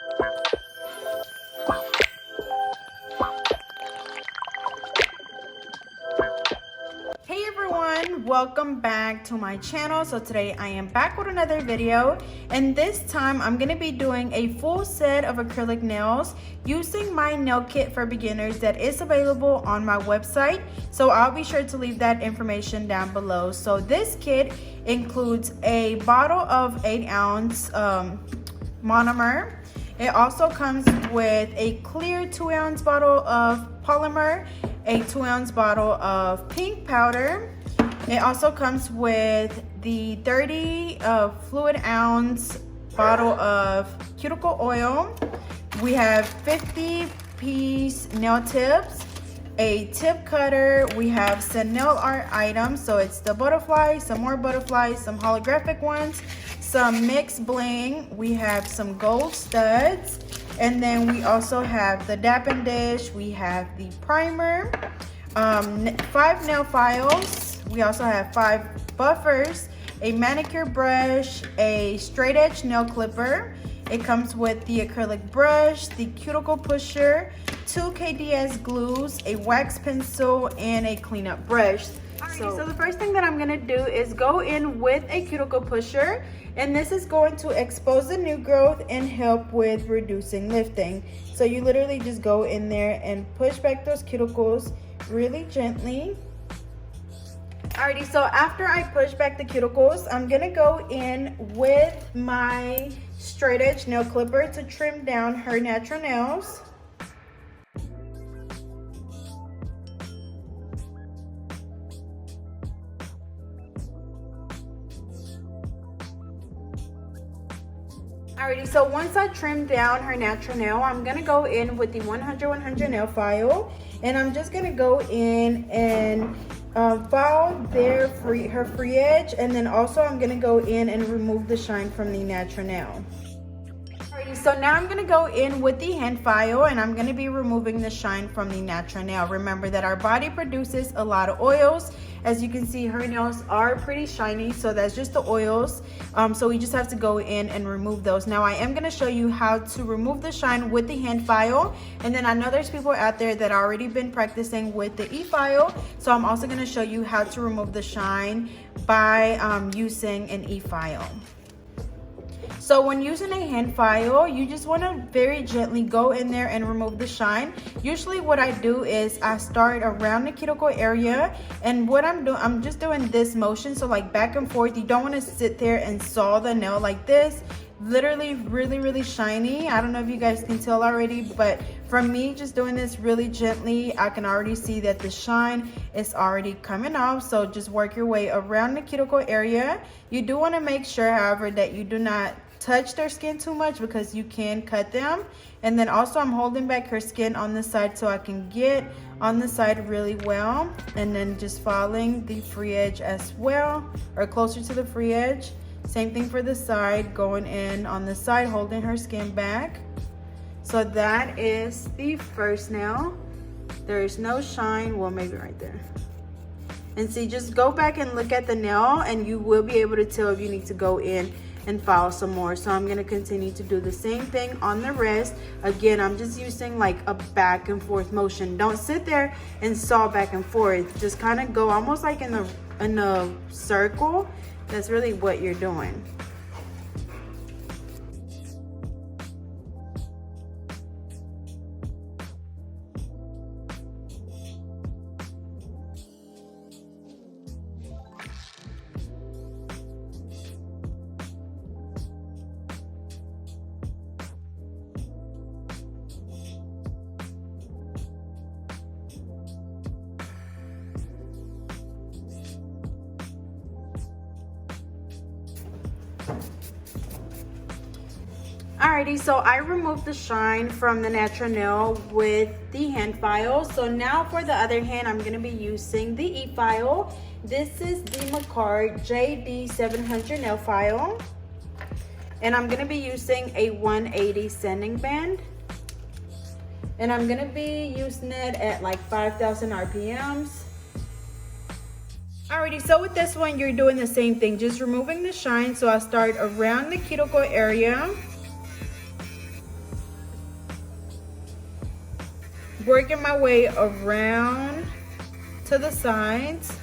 Hey everyone, welcome back to my channel. So today I am back with another video, and this time I'm going to be doing a full set of acrylic nails using my nail kit for beginners that is available on my website. So I'll be sure to leave that information down below. So this kit includes a bottle of 8-ounce monomer. It also comes with a clear 2-ounce bottle of polymer, a 2-ounce bottle of pink powder. It also comes with the 30 fluid ounce bottle of cuticle oil. We have 50-piece nail tips, a tip cutter. We have some nail art items, so it's the butterfly, some more butterflies, some holographic ones, some mixed bling. We have some gold studs, and then we also have the dapping dish. We have the primer, 5 nail files. We also have 5 buffers, a manicure brush, a straight edge nail clipper. It comes with the acrylic brush, the cuticle pusher, 2 KDS glues, a wax pencil, and a cleanup brush. So the first thing that I'm gonna do is go in with a cuticle pusher, and this is going to expose the new growth and help with reducing lifting. So you literally just go in there and push back those cuticles really gently. Alrighty, so after I push back the cuticles, I'm gonna go in with my straight edge nail clipper to trim down her natural nails. Alrighty, so once I trim down her natural nail, I'm gonna go in with the 100 nail file, and I'm just gonna go in and file her free edge, and then also I'm gonna go in and remove the shine from the natural nail. Alrighty, so now I'm gonna go in with the hand file, and I'm gonna be removing the shine from the natural nail. Remember that our body produces a lot of oils. As you can see, her nails are pretty shiny, so that's just the oils. So we just have to go in and remove those. Now I am gonna show you how to remove the shine with the hand file, and then I know there's people out there that already been practicing with the e-file, so I'm also gonna show you how to remove the shine by using an e-file. So when using a hand file, you just want to very gently go in there and remove the shine. Usually what I do is I start around the cuticle area, and what I'm doing, I'm just doing this motion, so like back and forth. You don't want to sit there and saw the nail like this. Literally really shiny. I don't know if you guys can tell already, but from me just doing this really gently, I can already see that the shine is already coming off. So just work your way around the cuticle area. You do want to make sure, however, that you do not touch their skin too much, because you can cut them. And then also I'm holding back her skin on the side so I can get on the side really well, and then just following the free edge as well, or closer to the free edge. Same thing for the side, going in on the side, holding her skin back. So that is the first nail. There is no shine, well, maybe right there. And see, just go back and look at the nail, and you will be able to tell if you need to go in and file some more. So I'm gonna continue to do the same thing on the rest. Again, I'm just using like a back and forth motion. Don't sit there and saw back and forth. Just kind of go almost like in a circle. That's really what you're doing. Alrighty, so I removed the shine from the natural nail with the hand file. So now for the other hand, I'm going to be using the e-file. This is the Macard JD700 nail file. And I'm going to be using a 180 sanding band. And I'm going to be using it at like 5,000 RPMs. Alrighty, so with this one, you're doing the same thing, just removing the shine. So I start around the cuticle area. working my way around to the sides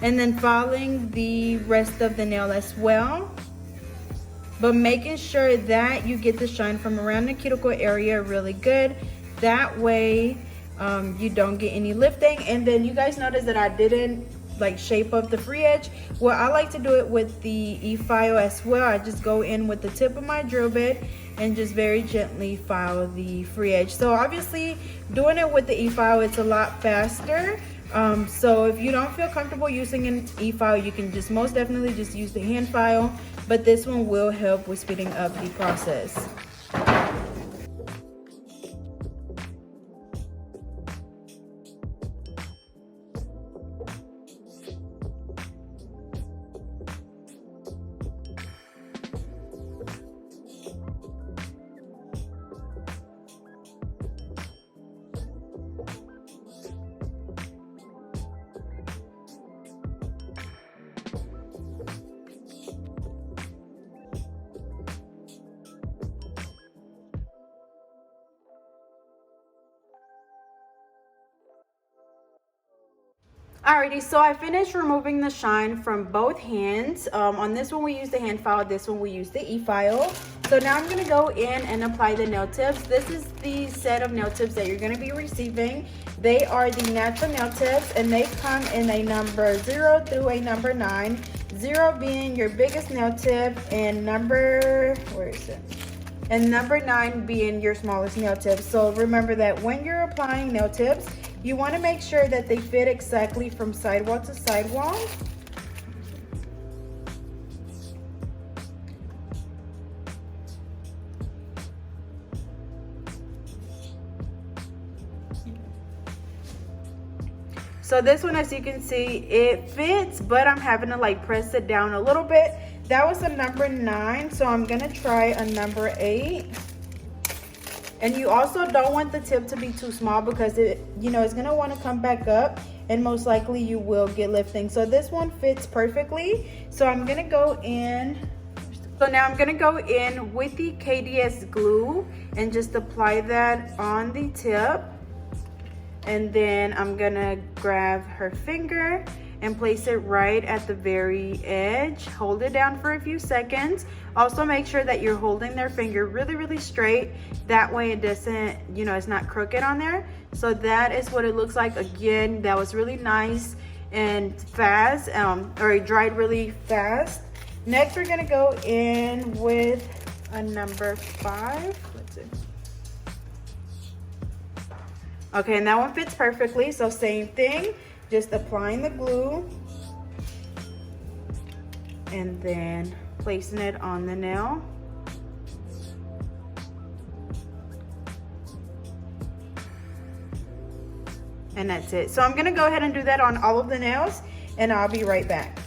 and then following the rest of the nail as well, but making sure that you get the shine from around the cuticle area really good. That way you don't get any lifting. And then you guys notice that I didn't like shape up the free edge. Well, I like to do it with the e-file as well. I just go in with the tip of my drill bit and just very gently file the free edge. So obviously doing it with the e-file, it's a lot faster. So if you don't feel comfortable using an e-file, you can just most definitely just use the hand file, but this one will help with speeding up the process. Alrighty, so I finished removing the shine from both hands. On this one we use the hand file, this one we use the e-file. So now I'm going to go in and apply the nail tips. This is the set of nail tips that you're going to be receiving. They are the natural nail tips and they come in a number 0 through a number 9. 0 being your biggest nail tip and number 9 being your smallest nail tip. So remember that when you're applying nail tips, you want to make sure that they fit exactly from sidewall to sidewall. So this one, as you can see, it fits, but I'm having to like press it down a little bit. That was a number 9, so I'm gonna try a number 8. And you also don't want the tip to be too small because it, it's gonna want to come back up and most likely you will get lifting. So this one fits perfectly. So I'm gonna go in. So now I'm gonna go in with the KDS glue and just apply that on the tip. And then I'm gonna grab her finger and place it right at the very edge. Hold it down for a few seconds. Also make sure that you're holding their finger really, really straight. That way it doesn't, it's not crooked on there. So that is what it looks like. Again, that was really nice and fast, or it dried really fast. Next, we're gonna go in with a number 5. Let's see. Okay, and that one fits perfectly. So same thing. Just applying the glue and then placing it on the nail. And that's it. So I'm gonna go ahead and do that on all of the nails and I'll be right back.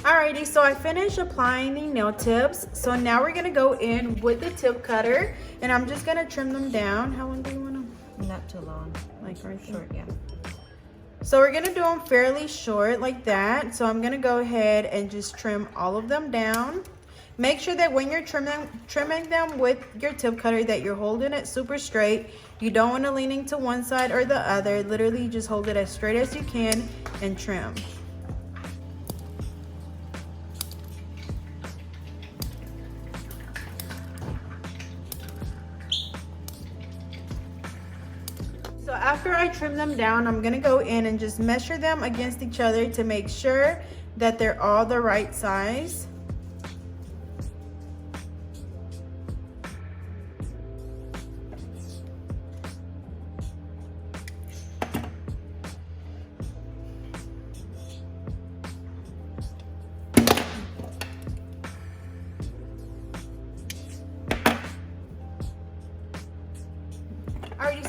Alrighty, so I finished applying the nail tips. So now we're gonna go in with the tip cutter and I'm just gonna trim them down. How long do you want them? Not too long, Like right short, yeah. So we're gonna do them fairly short like that. So I'm gonna go ahead and just trim all of them down. Make sure that when you're trimming them with your tip cutter that you're holding it super straight. You don't want to leaning to one side or the other. Literally just hold it as straight as you can and trim. So after I trim them down, I'm gonna go in and just measure them against each other to make sure that they're all the right size.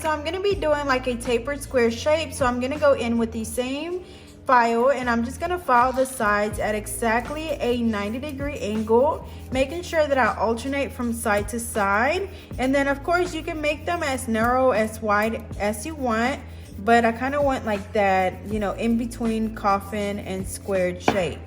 so I'm gonna be doing like a tapered square shape. So I'm gonna go in with the same file and I'm just gonna file the sides at exactly a 90-degree angle, making sure that I alternate from side to side. And then of course you can make them as narrow, as wide as you want, but I kind of want like that, you know, in between coffin and squared shape.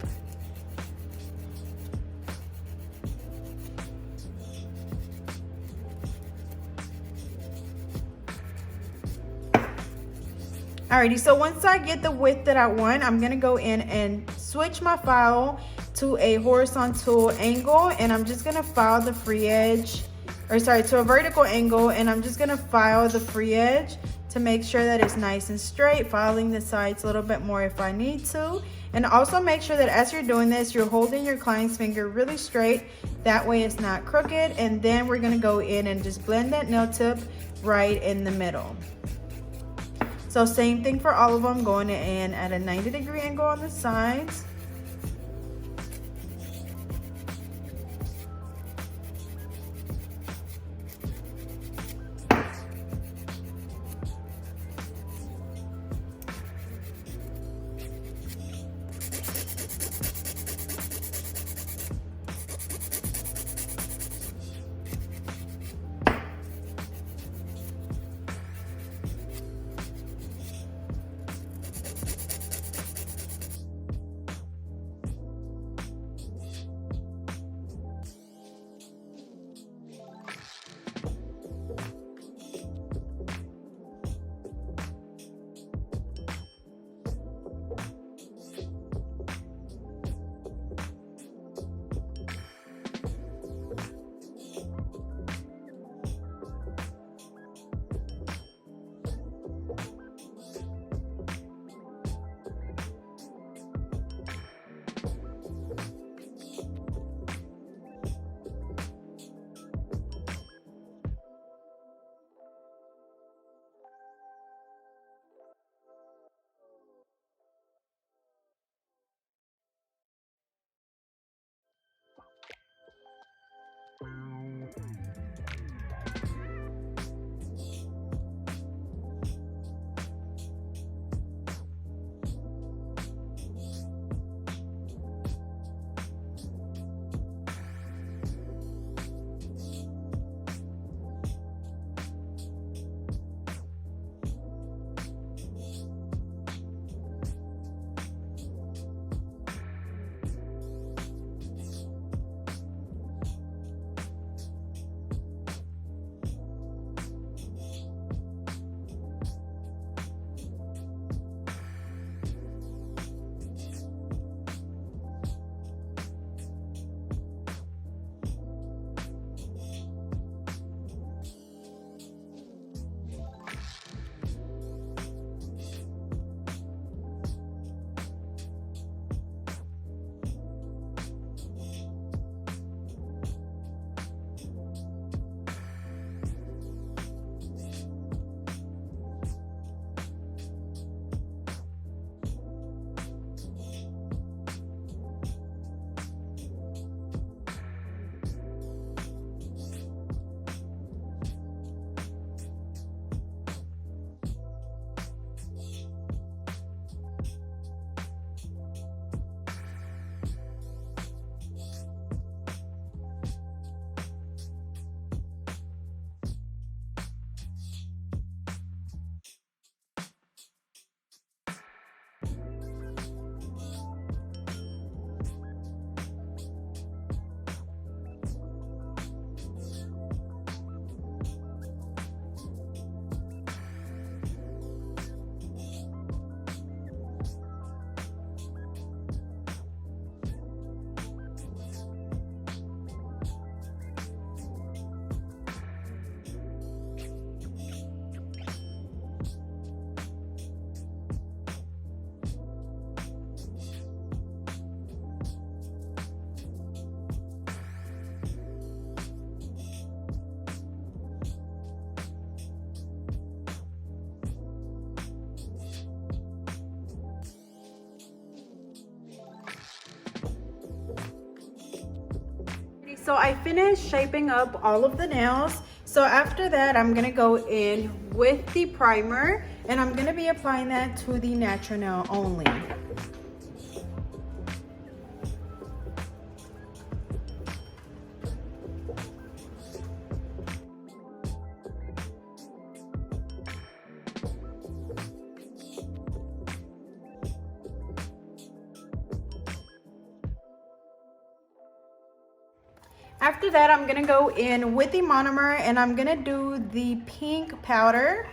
Alrighty, so once I get the width that I want, I'm gonna go in and switch my file to a horizontal angle, and I'm just gonna file the free edge, or sorry, to a vertical angle, and I'm just gonna file the free edge to make sure that it's nice and straight, filing the sides a little bit more if I need to. And also make sure that as you're doing this, you're holding your client's finger really straight, that way it's not crooked. And then we're gonna go in and just blend that nail tip right in the middle. So same thing for all of them, going in at a 90-degree angle on the sides. So I finished shaping up all of the nails. So after that, I'm gonna go in with the primer, and I'm gonna be applying that to the natural nail only. After that, I'm gonna go in with the monomer and I'm gonna do the pink powder.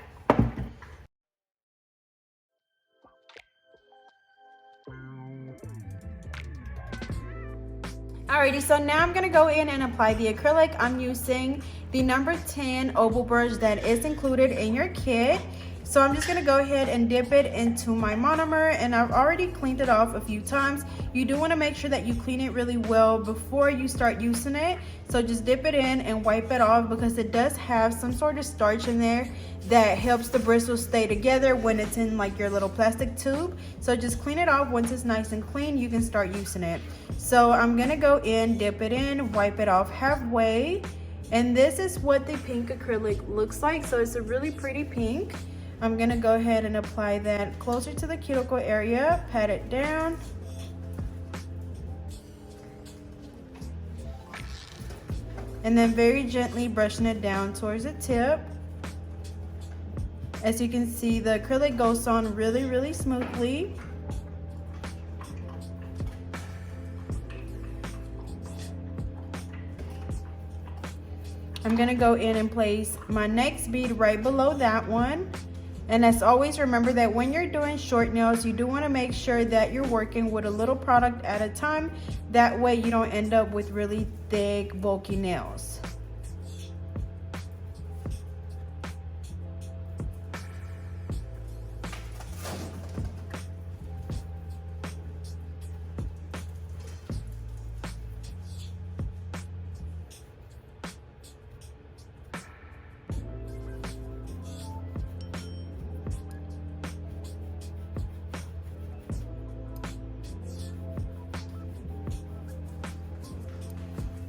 Alrighty, so now I'm gonna go in and apply the acrylic. I'm using the number 10 oval brush that is included in your kit. So I'm just gonna go ahead and dip it into my monomer, and I've already cleaned it off a few times. You do wanna make sure that you clean it really well before you start using it. So just dip it in and wipe it off, because it does have some sort of starch in there that helps the bristles stay together when it's in like your little plastic tube. So just clean it off. Once it's nice and clean, you can start using it. So I'm gonna go in, dip it in, wipe it off halfway. And this is what the pink acrylic looks like. So it's a really pretty pink. I'm gonna go ahead and apply that closer to the cuticle area, pat it down. And then very gently brushing it down towards the tip. As you can see, the acrylic goes on really, really smoothly. I'm gonna go in and place my next bead right below that one. And as always, remember that when you're doing short nails, you do want to make sure that you're working with a little product at a time. That way you don't end up with really thick, bulky nails.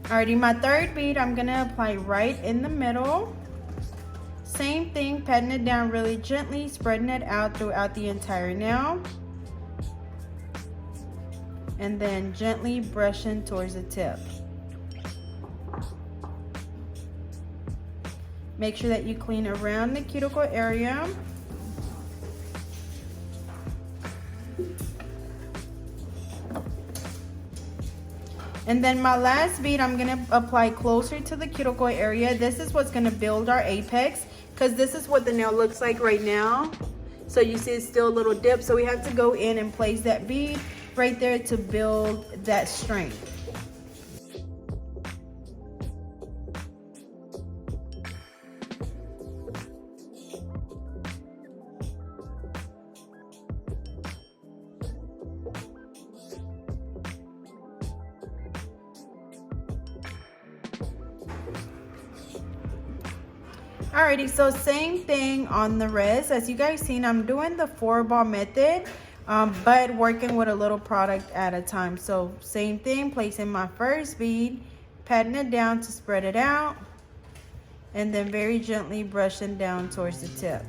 Alrighty, my third bead I'm gonna apply right in the middle. Same thing, patting it down really gently, spreading it out throughout the entire nail. And then gently brushing towards the tip. Make sure that you clean around the cuticle area. And then my last bead, I'm gonna apply closer to the cuticle area. This is what's gonna build our apex, because this is what the nail looks like right now. So you see it's still a little dip, so we have to go in and place that bead right there to build that strength. Alrighty, so same thing on the rest. As you guys seen, I'm doing the 4-ball method, but working with a little product at a time. So same thing, placing my first bead, patting it down to spread it out, and then very gently brushing down towards the tip.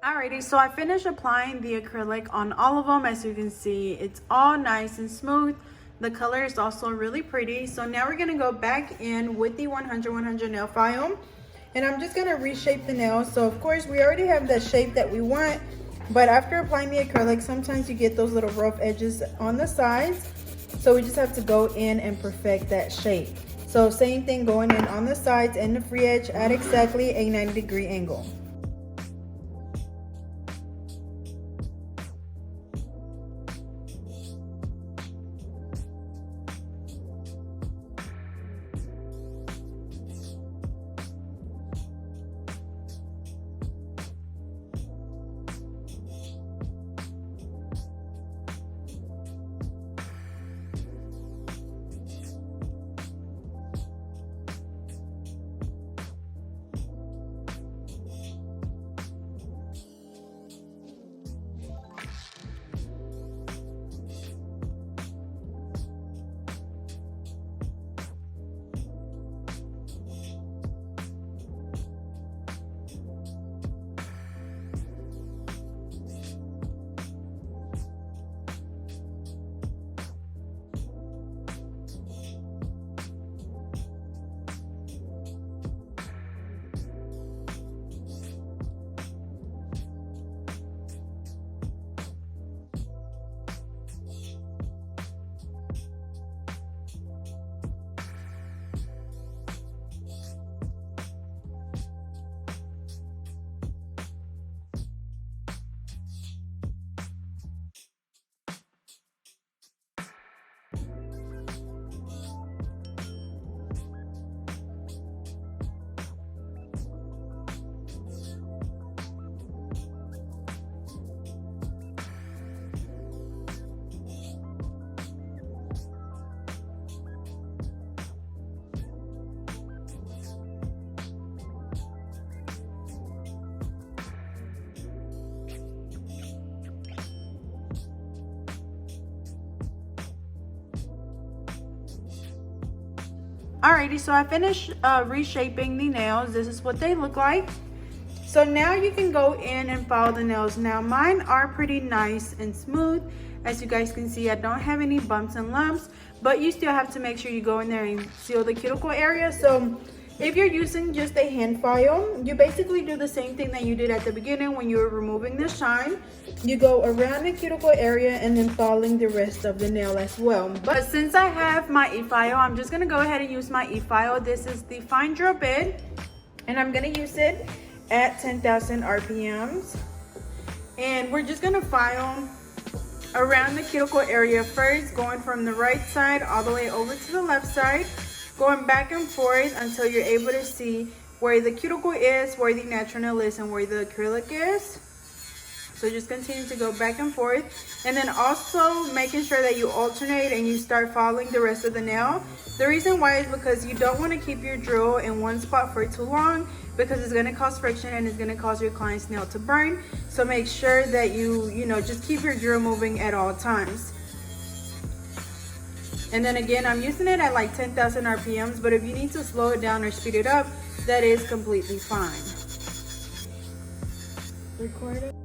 Alrighty, so I finished applying the acrylic on all of them. As you can see, it's all nice and smooth. The color is also really pretty. So now we're gonna go back in with the 100 nail file, and I'm just gonna reshape the nail. So of course we already have the shape that we want, but after applying the acrylic, sometimes you get those little rough edges on the sides. So we just have to go in and perfect that shape. So same thing, going in on the sides and the free edge at exactly a 90-degree angle. Alrighty, so I finished reshaping the nails. This is what they look like. So now you can go in and file the nails. Now mine are pretty nice and smooth. As you guys can see, I don't have any bumps and lumps, but you still have to make sure you go in there and seal the cuticle area. So if you're using just a hand file, you basically do the same thing that you did at the beginning when you were removing the shine. You go around the cuticle area and then filing the rest of the nail as well. But since I have my e-file, I'm just gonna go ahead and use my e-file. This is the fine drill bit, and I'm gonna use it at 10,000 RPMs. And we're just gonna file around the cuticle area first, going from the right side all the way over to the left side, going back and forth until you're able to see where the cuticle is, where the natural nail is, and where the acrylic is. So just continue to go back and forth, and then also making sure that you alternate and you start following the rest of the nail. The reason why is because you don't want to keep your drill in one spot for too long, because it's going to cause friction and it's going to cause your client's nail to burn. So make sure that you just keep your drill moving at all times. And then again, I'm using it at like 10,000 RPMs, but if you need to slow it down or speed it up, that is completely fine. Record it.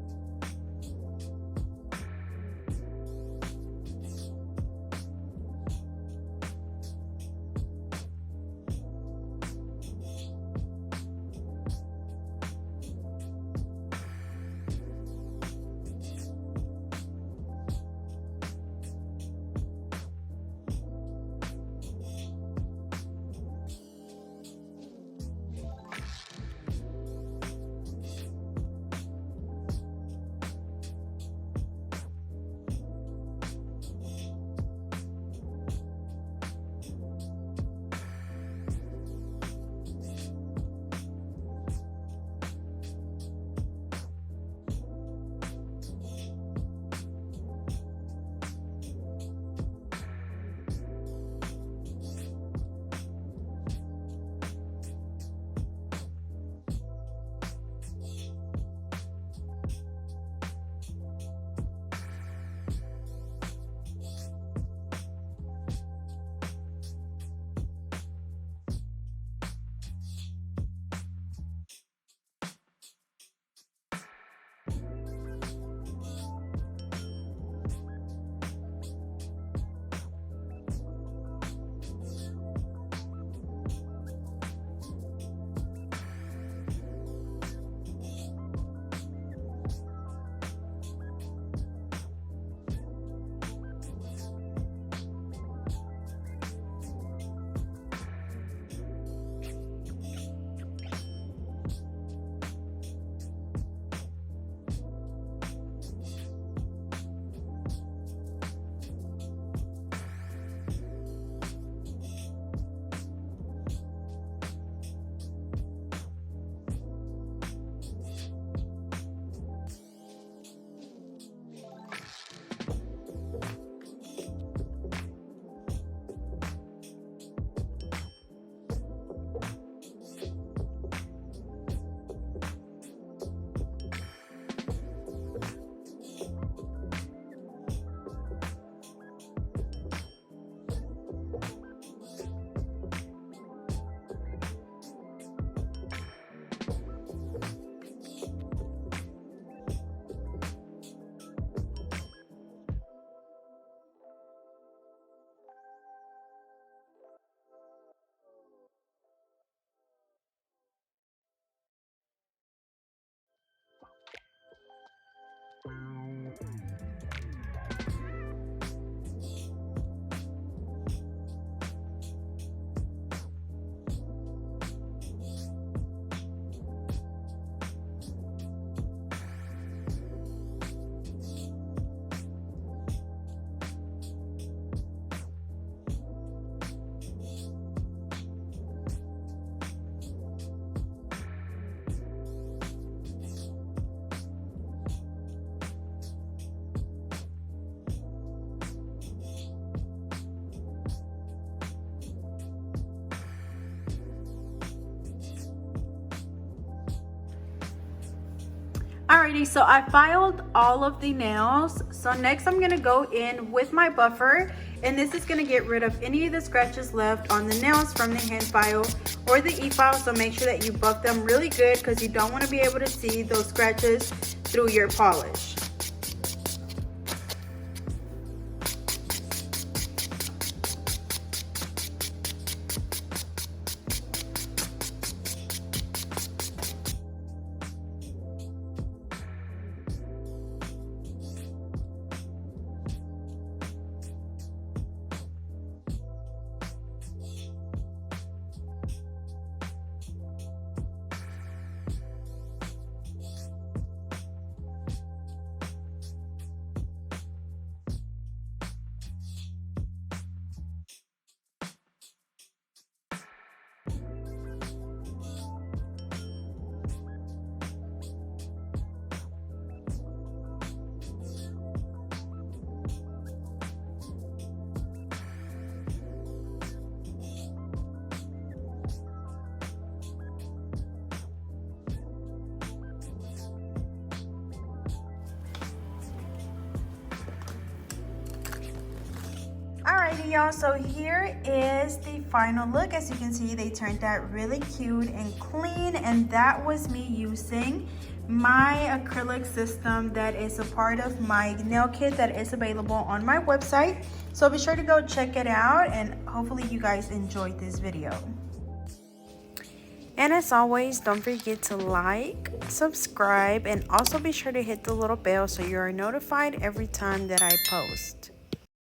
Alrighty, so I filed all of the nails. So next I'm gonna go in with my buffer, and this is gonna get rid of any of the scratches left on the nails from the hand file or the e-file. So make sure that you buff them really good because you don't want to be able to see those scratches through your polish. Alrighty y'all, so here is the final look. As you can see, they turned out really cute and clean, and that was me using my acrylic system that is a part of my nail kit that is available on my website. So be sure to go check it out, and hopefully you guys enjoyed this video. And as always, don't forget to like, subscribe, and also be sure to hit the little bell so you are notified every time that I post.